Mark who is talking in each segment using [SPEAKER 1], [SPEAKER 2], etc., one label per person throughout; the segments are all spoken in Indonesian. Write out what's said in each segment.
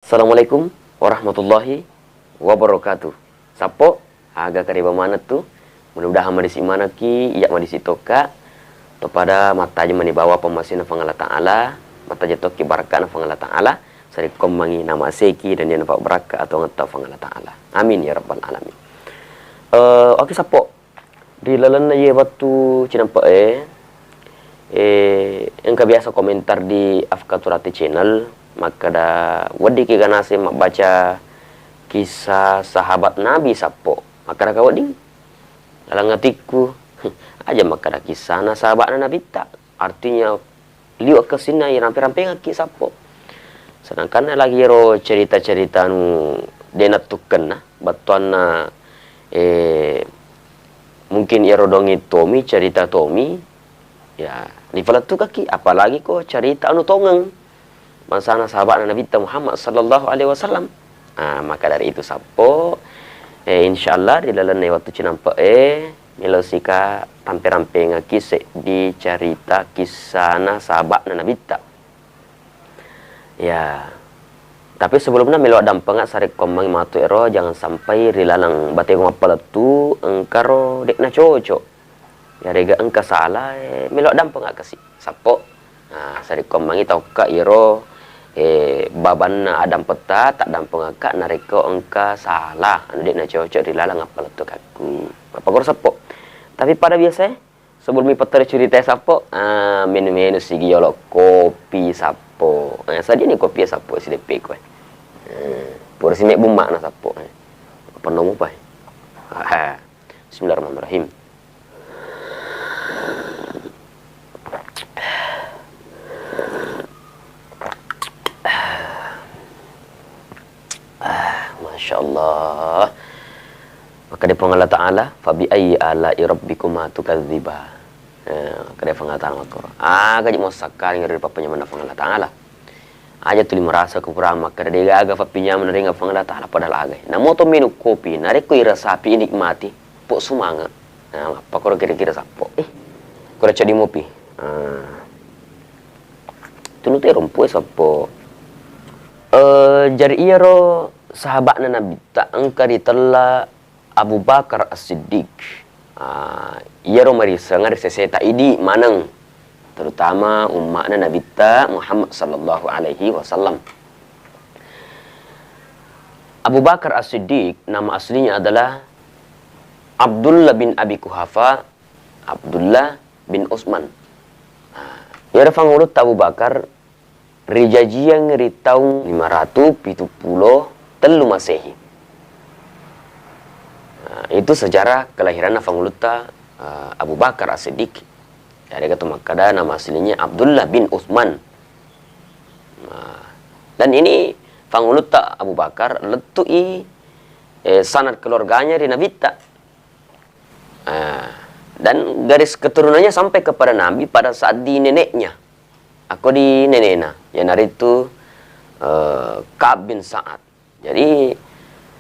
[SPEAKER 1] Assalamualaikum warahmatullahi wabarakatuh. Sapo aga kariba mana tu? Mudah-mudahan madisi mana ki iya madisi toka kepada mata aja mani bawa pemasina fangala ta'ala mata jatuh ki baraka na fangala ta'ala sari komangi nama seki dan dia nampak beraka atau ngata fangala ta'ala. Amin ya rabbal alamin. Oke sapo di lalan na ye batu cinampa engka biasa komentar di Afkaturati channel maka da wadi ki ganase mak baca kisah sahabat Nabi sapo maka da kawadi dalam ngatiku aja maka da kisah na sahabat Nabi tak artinya liwat ke sini yang rampe-rampe ngaki sapo sedangkan lagi ro cerita-cerita nu denat tuken nah batuan na mungkin iro dongi Tommy cerita Tommy ya di tu kaki apalagi kok cerita anu tongeng masana sahabat Nabi Muhammad sallallahu alaihi wasallam. Maka dari itu sapo insyaallah di dalam waktu cinampa milo sika rampe-rampe ngakise di cerita kisana sahabat Nabi ya. Tapi sebelumnya milo dampeng sarik komang matu ero jangan sampai rilalang batego mapalatu engkaro dekna cocok. Ya rega engka salah milo dampeng kasih sapo. Sarik komang tau ka iro baban adam peta tak dampung akak nareko engka salah adik na cocok dilalang apa letuk aku apa kor sapo tapi pada biasa sebelum peter cerita sapo menu-menu sigi yolok kopi sapo saja ni kopi sapo SDP ko por sini bumak na sapo apa nomu pa Bismillahirrahmanirrahim. Masya Allah. Maka dia pengalat Ta'ala fabi ayyi ala'i rabbikuma tukadziba. Kada pengalat Ta'ala Al-Qur'an. Kaji mau sakar ngeri papanya mana pengalat Ta'ala. Aja tuli merasa kekurangan maka dia aga papinya menerima pengalat Ta'ala padahal aga. Namo to minum kopi nareku ira sapi nikmati pok sumanga. Apa kira kira-kira sapo. Kura cadi mopi. Tunu te rompu sapo. Jadi iya ro sahabat Nabi tak engka ditela Abu Bakar As-Siddiq. Iya ro marisa ngari seseta idi manang terutama umat Nabi ta Muhammad sallallahu alaihi wasallam. Abu Bakar As-Siddiq nama aslinya adalah Abdullah bin Abi Kuhafa Abdullah bin Utsman. Iya ro fangulut Abu Bakar Rijajian ngeri tahun 570 telu Masehi. Itu sejarah kelahiran Fanguluta Abu Bakar As-Siddiq. Dari kata makada nama aslinya Abdullah bin Utsman. Dan ini Fanguluta Abu Bakar letui sanad keluarganya di Nabi dan garis keturunannya sampai kepada Nabi pada saat di neneknya. Aku di neneknya, yang hari itu Ka'ab bin Sa'ad. Jadi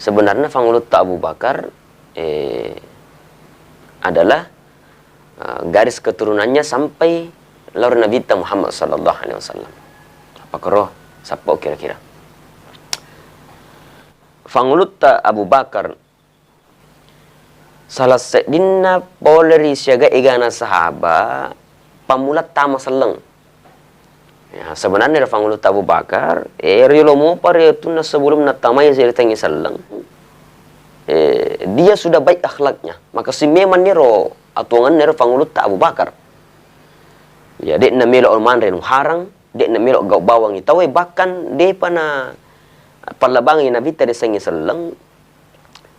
[SPEAKER 1] sebenarnya Fangulut Abu Bakar adalah garis keturunannya sampai laur Nabi Muhammad sallallahu alaihi wasallam. Apa karo? Siapa kira-kira? Fangulut Abu Bakar salah sedina poleri siaga igana sahaba pamulat tama seleng. Ya, sebenarnya Fangulut Abu Bakar rilomo paretuna sebelum natamai ceritanya sallang dia sudah baik akhlaknya maka si memang nero atuangan nero Fangulut Abu Bakar ya dek na melo man ren harang dek na melo gau bawang itawe bahkan de pana palabang Nabi tadi sangi sallang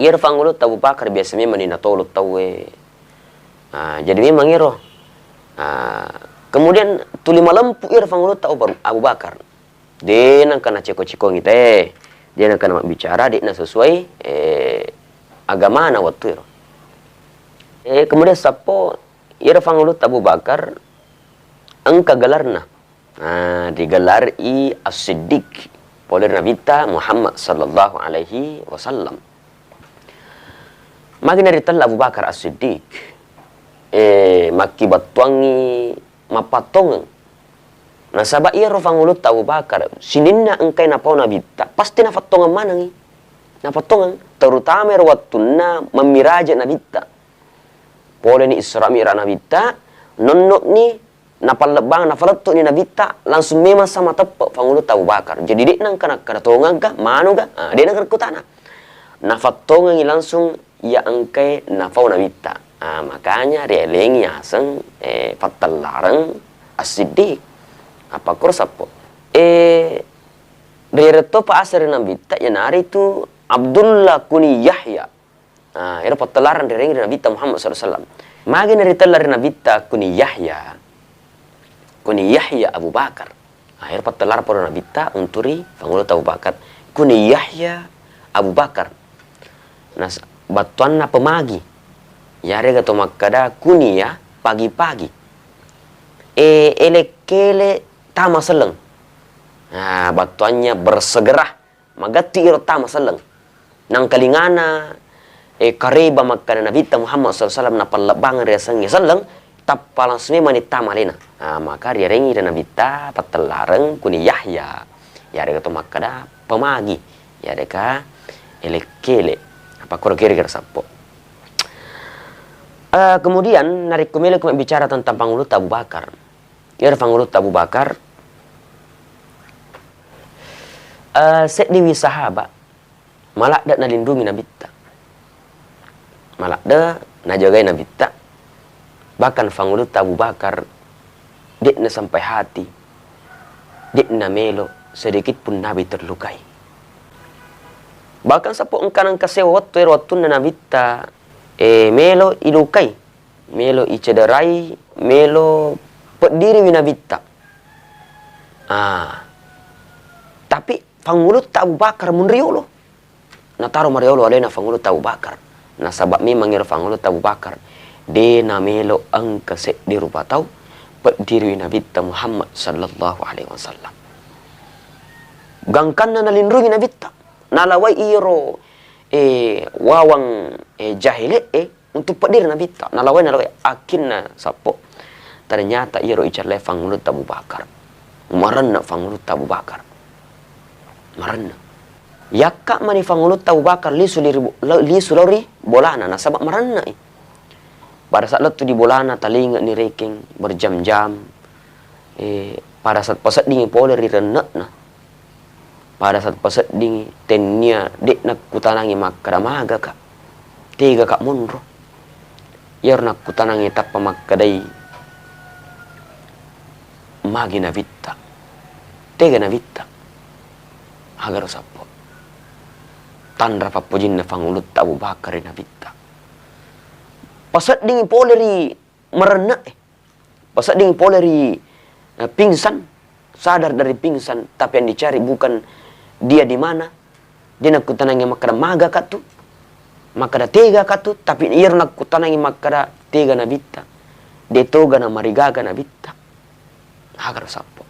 [SPEAKER 1] ia Fangulut Abu Bakar biasa memang ni natolot tawe jadi memang ero kemudian tuli malampu ir Fangulut Abu Bakar. Dia nak kena ceko-ceko ngite. Dia nak kena bicara dia nak sesuai agama na waktu itu. Kemudian sapo ir Fangulut Abu Bakar engka galarna. Digelar i As-Siddiq oleh Nabi Muhammad sallallahu alaihi wasallam. Makin dari Abu Bakar As-Siddiq maki batuangi mapatong Nasaba iya ro fangulut Abu Bakar sininna engkai na pau nabita pasti na fattongan manangi na fattongan terutama ro wattuna memiraja nabita pole ni Isra Mi'raj nabita nonnok ni na pallebang na falatto ni nabita langsung memang sama teppek fangulut Abu Bakar jadi dek nang kana kada tongan ga manu ga dek nang kutana na fattongan langsung ya engkai na pau nabita makanya relengi aseng fattalarang as-Siddiq apa kursapo rereto pa asar nabita ya nari itu Abdullah kuni Yahya ira patalaran dereng nabita Muhammad sallallahu alaihi wasallam magi nari telar nabita kuni Yahya Abu Bakar ira patalar por nabita unturi fangulut Abu Bakar kuni Yahya Abu Bakar nas batuan na pemagi ya rega to makada kuni ya pagi-pagi elekele tama seleng. Nah, batuannya bersegera magati iro tama seleng. Nang kalingana kareba makkana nabita Muhammad SAW na palabangan resangnya seleng tappalang semua ni tama lena. Nah, maka dia rengi dan nabita patalareng kuni Yahya. Ya reka to makkada pemagi. Ya reka elekele. Apa kira-kira sapo. Kemudian narik kembali bicara tentang pangulut Abu Bakar. Ya pangulut Abu Bakar set dewi sahabat malak dak nalindungi nabita malak dak najagai nabita bahkan fangulut Abu Bakar dek na sampai hati dek na melo sedikit pun nabi terlukai bahkan sapo engkan kasewa waktu na nabita melo ilukai melo icederai melo pediri winabita tapi fangulut Abu Bakar munriolo nataro mariolo alena fangulut Abu Bakar na sabab memang ira fangulut Abu Bakar de namelo angka se di rupa tau pediri nabita Muhammad sallallahu alaihi wasallam gangkan na nalindrungi nabita nalawai iro wawang jahile untuk pediri nabita nalawai akinna sapo ternyata iro icarle fangulut Abu Bakar maranna fangulut Abu Bakar maranna yakka mani fangulut Abu Bakar li sulori bolana nasabak maranna pada saat letu di bolana talinga ni reking berjam-jam pada saat pasat dingi poleri renek na pada saat pasat dingi tenya dek nak kutanangi makkada maga kak tiga kak munro yer nak kutanangi tappa makkadai magi na vitta tega na vitta agar sapo tandra papojin na fangulut Abu Bakar na vitta pasat ding poleri merena pasat ding poleri pingsan sadar dari pingsan tapi yang dicari bukan dia di mana dia nak kutanangi makada maga katu makada tega katu tapi ir nak kutanangi makada tega na vitta detoga na marigaga na vitta agar sapo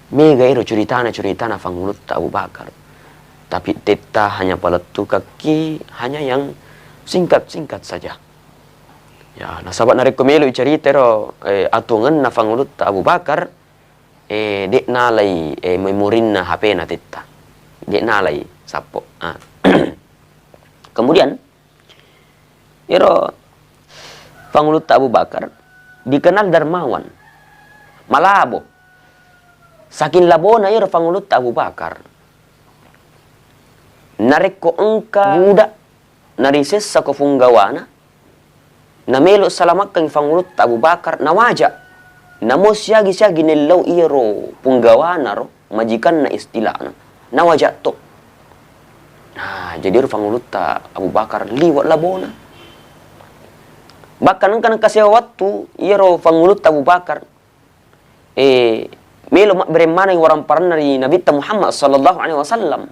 [SPEAKER 1] mega iro curitana fangulut Abu Bakar tapi teta hanya paletu kaki hanya yang singkat saja ya nasabat narik kemelu cerita ro atungan na fangulut Abu Bakar dek nalai memorin na HP na teta dek nalai sapo kemudian iro fangulut Abu Bakar dikenal dermawan, malabo. Saking labona iro fangulut Abu Bakar. Nareko engka budak narises sa kufunggawana. Namelo salamak kang fangulut Abu Bakar nawaja. Namo siagi nilaw iro punggawana ro majikan na istilahna. Nawaja to. Nah, jadi iro fangulut Abu Bakar liwat labona. Bahkan kan kasih waktu iro fangulut Abu Bakar melo beremana yang orang parana dari Nabi Muhammad sallallahu alaihi wasallam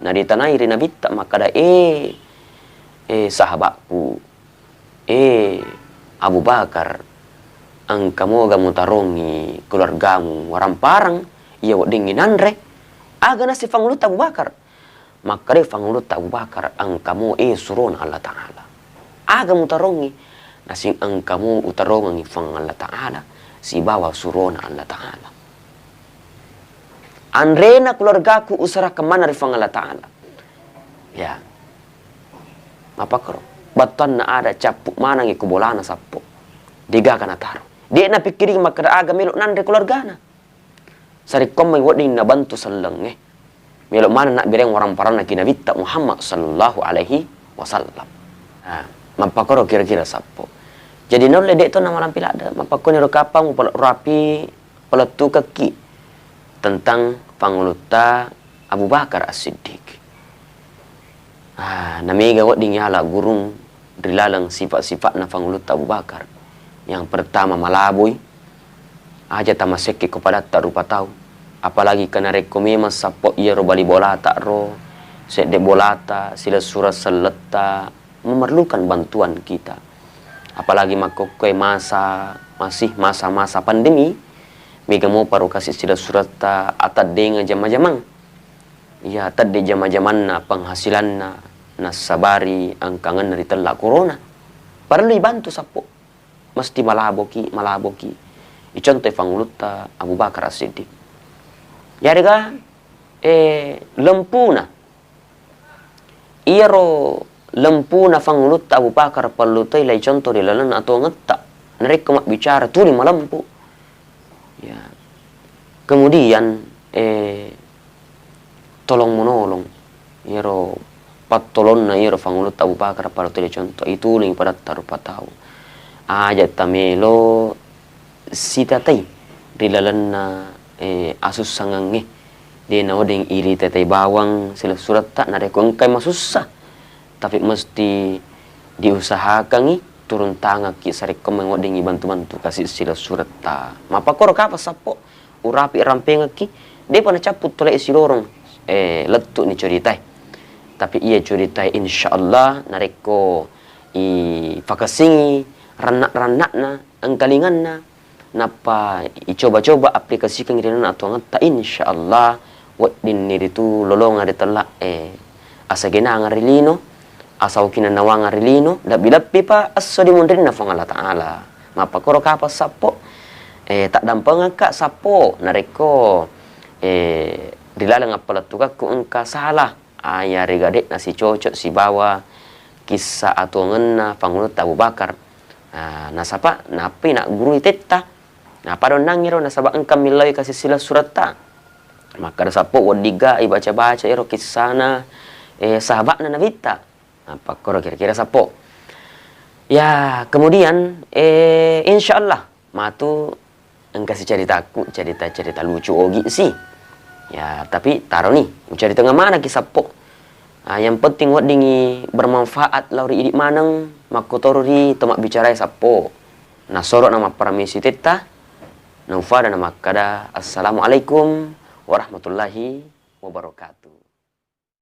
[SPEAKER 1] na ditanai ri Nabi maka da sahabatku Abu Bakar ang kamoga mutarongi keluargamu orang parang iya dinginan re aga na si fangulut Abu Bakar maka de fangulut Abu Bakar ang kamu surun Allah Ta'ala aga mutarongi nasing ang kamu utarongan ifang Allah Ta'ala si bawa surona Allah Ta'ala. Andrena keluargaku usara kemana rifang Allah Ta'ala. Ya. Apa karo? Batan na ada capuk mana ngi kubolana sapo. Diga kana taro. Dia na pikiring makada aga melok nandre keluargana. Sari komai wading na bantu sallang melok mana nak bereng orang parana kinabita Muhammad sallallahu alaihi wasallam. Mapakoro kira-kira sapo. Jadi non ledek to nama lampil ada. Mapakoni rokapang rapi peletu kaki tentang panguluta Abu Bakar As-Siddiq. Namiga wading yala gurung dilalang sifat-sifat na panguluta Abu Bakar. Yang pertama malaboy. Aja tamaseki kepada tak rupa tahu. Apalagi kena rekomema sapo iya ro bali bolata ro. Sedek bolata sila surat seleta memerlukan bantuan kita. Apalagi makokoy masih masa-masa pandemi. Mega mau paru kasih sila surat atad denga jama-jamang. Ya atad de jama-jaman na penghasilan na sabari ang kangen dari telak corona. Perlu dibantu sapo. Mesti malaboki. Icontoh panguluta Abu Bakar As-Siddiq. Yariga lempuna. Iro lempuna panguluta Abu Bakar perlu tay lay contoh dilalan atau ngetta. Mereka mak bicara tuli malampu. Ya. Kemudian tolong menolong. Iro patolon na iro panguluta Abu Bakar perlu tay contoh itu ling pada tarupa tahu. Aja tamelo sita tay dilalan na asus sangangi di naodeng iri tetay bawang sila surat tak nareko engkay masusah tapi mesti diusahakan turun tangan ki sareko mengodeng bantu-bantu kasih sila surat ta mapakoro kapa sapo urapi rampeng ki dia pernah caput tolak isi lorong letuk ni ceritai tapi ia ceritai insyaallah nareko fakasingi ranak-ranak na angkalingan na napa coba-coba aplikasikan irinan atau ngata insyaallah wadin ni itu lolong ada telak asagena ngarilino asau kina nawang ngarilino labi-labi pa aso di mundrin na fang Allah Ta'ala mapakoro kapa sapo tak dampang kak sapo nareko dilalang apalatuka ku engka salah ayah regadek nasi cocok si bawa kisah atau ngena pangulut Abu Bakar nasapa napi nak guru iteta pada nangiro nasaba engkam milai kasih sila surat ta maka sapo wadiga baca-baca iro kisana sahabat na nabita apa koro kira-kira sapo ya kemudian insyaallah matu engkasih cerita lucu ogi sih ya tapi taruh nih cerita ngamana kisapo yang penting wadingi bermanfaat lauri idik maneng makotoruri tomak bicara sapo nasoro nama paramisi teta Naufada nama kada. Assalamualaikum warahmatullahi wabarakatuh.